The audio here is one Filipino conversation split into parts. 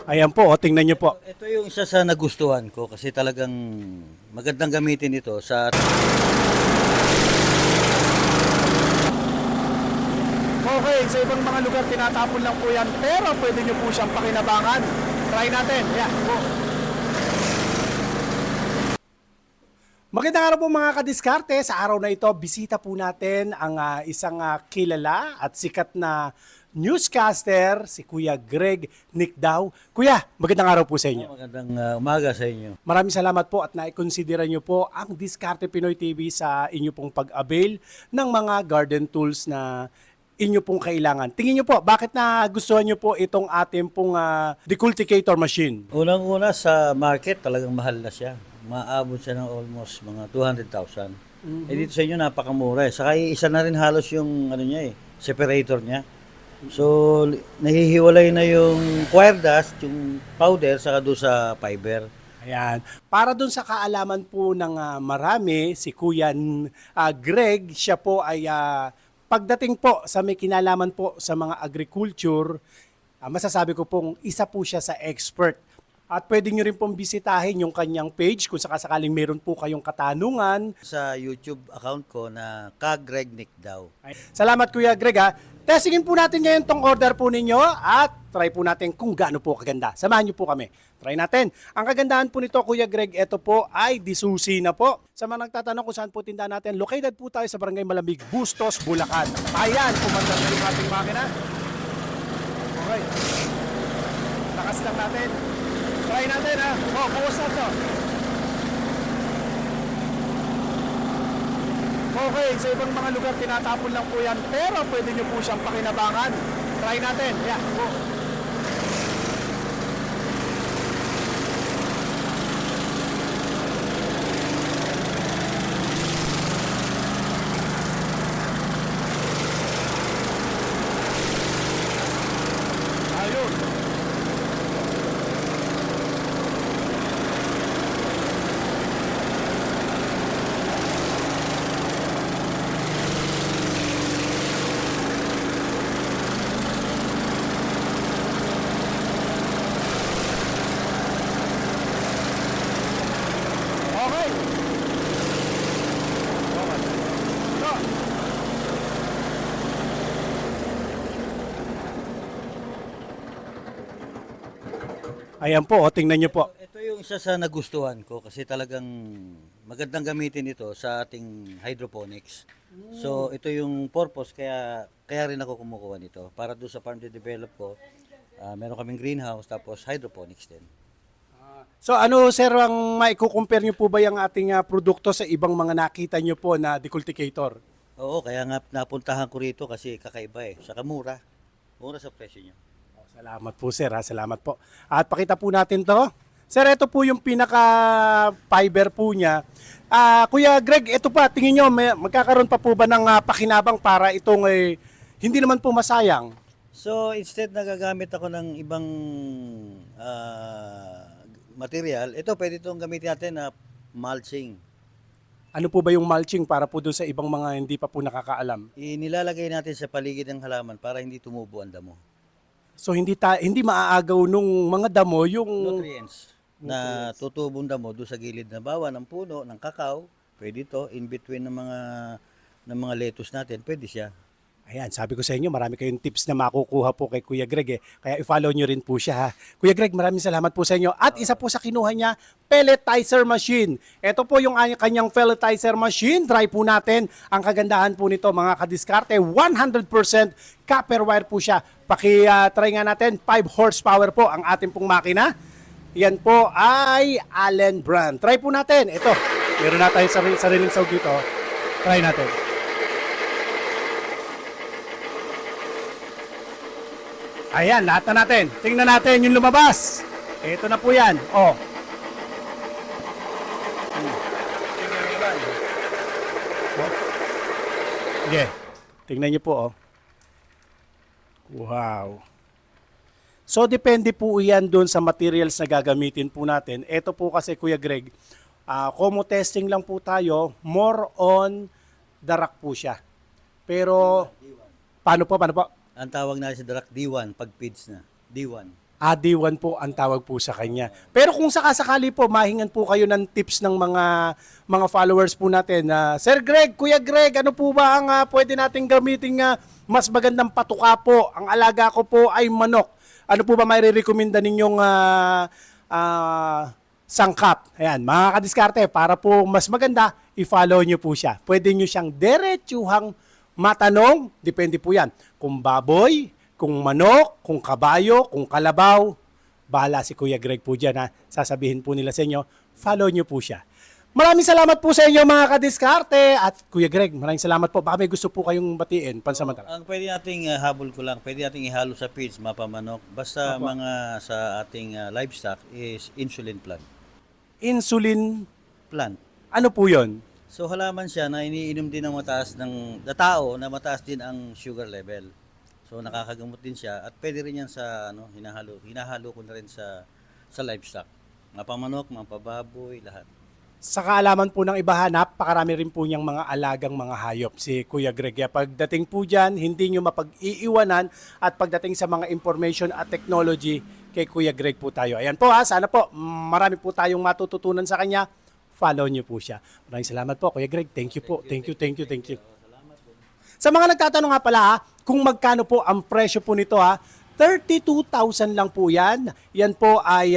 Ayan po, o, tingnan nyo po. Ito yung isa sa nagustuhan ko kasi talagang magandang gamitin ito sa Okay, sa ibang mga lugar tinatapon lang po yan, pero pwede nyo po siyang pakinabangan. Try natin. Yeah, po. Magandang araw po mga kadiskarte. Sa araw na ito, bisita po natin ang isang kilala at sikat na newscaster, si Kuya Greg Nicdaw. Kuya, magandang araw po sa inyo. magandang umaga sa inyo. Maraming salamat po at naikonsidera nyo po ang Diskarte Pinoy TV sa inyo pong pag-avail ng mga garden tools na inyo pong kailangan. Tingin nyo po, bakit na gustuhan nyo po itong ating pong decultivator machine? Unang-una sa market talagang mahal na siya. Maabot siya ng almost mga 200,000. Eh dito sa inyo napakamura eh. Saka isa na rin halos yung ano niya separator niya. So nahihiwalay na yung kwerdas, yung powder saka doon sa fiber. Ayan. Para dun sa kaalaman po ng marami, si Kuya Greg, siya po ay pagdating po sa may kinalaman po sa mga agriculture, masasabi ko pong isa po siya sa expert. At pwede nyo rin pong bisitahin yung kanyang page kung sakasakaling meron po kayong katanungan. Sa YouTube account ko na Greg Nicdaw. Salamat Kuya Greg ha. Testingin po natin ngayon tong order po ninyo at try po natin kung gaano po kaganda. Samahan nyo po kami. Try natin. Ang kagandahan po nito Kuya Greg, ito po ay disusi na po. Sa mga nagtatanong kung saan po tindahan natin, located po tayo sa Barangay Malamig, Bustos, Bulacan. Ayan, pumunta na yung ating makina. Okay. Lakas lang natin. Try natin ha. Oh, bukas na to. Okay, sa ibang mga lugar tinatapon lang po yan, pero pwede nyo po siyang pakinabangan. Try natin. Yeah, go. Ayun. Okay. Go. Ayan po, o, tingnan nyo po. Ito yung isa sa nagustuhan ko kasi talagang magandang gamitin ito sa ating hydroponics. So ito yung purpose kaya rin ako kumukuha nito para doon sa farm to develop ko. Meron kaming greenhouse tapos hydroponics din. So ano sir, ang maikukumpare nyo po ba yung ating produkto sa ibang mga nakita nyo po na decultivator? Oo, kaya nga napuntahan ko rito kasi kakaiba eh. Saka mura. Mura sa presyo niya. Salamat po sir ha, salamat po. At pakita po natin to. Sir, ito po yung pinaka fiber po niya. Kuya Greg, ito pa, tingin nyo, magkakaroon pa po ba ng pakinabang para itong hindi naman po masayang? So instead nagagamit ako ng ibang material, ito pwede itong gamitin natin na mulching. Ano po ba yung mulching para po doon sa ibang mga hindi pa po nakakaalam? Inilalagay natin sa paligid ng halaman para hindi tumubo ang damo. So hindi maaagaw nung mga damo yung Nutrients na tutubong damo doon sa gilid na bawa ng puno, ng kakao, pwede ito in between ng mga lettuce natin, pwede siya. Ayan, sabi ko sa inyo, marami kayong tips na makukuha po kay Kuya Greg. Kaya i-follow nyo rin po siya ha. Kuya Greg, maraming salamat po sa inyo. At isa po sa kinuha niya, pelletizer machine. Ito po yung kanyang pelletizer machine. Try po natin. Ang kagandahan po nito mga kadiskarte, 100% copper wire po siya. Paki-try nga natin, 5 horsepower po ang ating pong makina. Yan po ay Allen brand. Try po natin. Ito, meron na tayong sariling sawg dito. Try natin. Ayan, lahat na natin. Tingnan natin yung lumabas. Ito na po yan. Oh. Sige. Tingnan niyo po, oh. Wow. So, depende po yan doon sa materials na gagamitin po natin. Ito po kasi, Kuya Greg, como testing lang po tayo, more on the rock po siya. Pero, paano po? Ang tawag natin sa darak D1 pag feeds na. D1. AD1 po ang tawag po sa kanya. Pero kung sakasakali po, mahingan po kayo ng tips ng mga followers po natin. Sir Greg, Kuya Greg, ano po ba ang pwede nating gamitin mas magandang patuka po? Ang alaga ko po ay manok. Ano po ba may re-recommenda ninyong sangkap? Ayan, mga kadiskarte, para po mas maganda, i-follow nyo po siya. Pwede nyo siyang diretsuhang matanong, depende po yan. Kung baboy, kung manok, kung kabayo, kung kalabaw, bahala si Kuya Greg po dyan sasabihin po nila sa inyo, follow nyo po siya. Maraming salamat po sa inyo mga kadiskarte at Kuya Greg, maraming salamat po. Baka may gusto po kayong batiin pansamantala. Ang pwede nating habol ko lang, pwede nating ihalo sa feeds, mapamanok. Basta mga sa ating livestock is insulin plant. Insulin, Plant. ano po yun? So halaman siya na iniinom din ng mataas ng tao na mataas din ang sugar level. So nakakagamot din siya at pwede rin yan sa hinahalo ko na rin sa livestock. Mapamanok, mapababoy, lahat. Sa kaalaman po ng iba, napakarami rin po niyang mga alagang mga hayop si Kuya Greg. Kaya pagdating po dyan, hindi nyo mapag-iiwanan at pagdating sa mga information at technology, kay Kuya Greg po tayo. Ayan po sana po, marami po tayong matututunan sa kanya. Follow nyo po siya. Maraming salamat po, Kuya Greg. Thank you po. Thank you. Sa mga nagtatanong nga pala kung magkano po ang presyo po nito 32,000 lang po yan. Yan po ay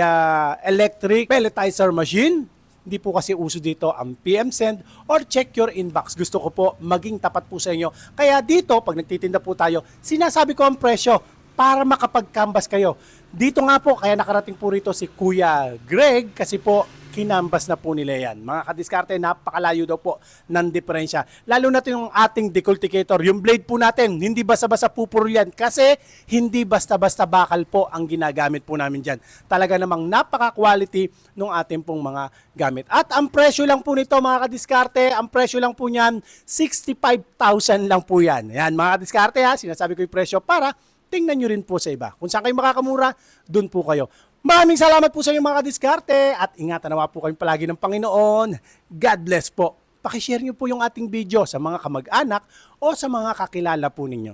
electric pelletizer machine. Hindi po kasi uso dito ang PM Send or check your inbox. Gusto ko po maging tapat po sa inyo. Kaya dito, pag nagtitinda po tayo, sinasabi ko ang presyo para makapag-canvas kayo. Dito nga po, kaya nakarating po rito si Kuya Greg kasi po kinambas na po nila yan. Mga kadiskarte, napakalayo daw po ng diferensya. Lalo na yung ating decultivator, yung blade po natin, hindi basta-basta pupuro yan kasi hindi basta-basta bakal po ang ginagamit po namin dyan. Talaga namang napaka-quality ng ating pong mga gamit. At ang presyo lang po nito mga kadiskarte, ang presyo lang po niyan, 65,000 lang po yan. Yan mga kadiskarte sinasabi ko yung presyo para tingnan nyo rin po sa iba. Kung saan kayo makakamura, dun po kayo. Maraming salamat po sa inyo mga kadiskarte at ingatan nawa po kayong palagi ng Panginoon. God bless po. Pakishare nyo po yung ating video sa mga kamag-anak o sa mga kakilala po ninyo.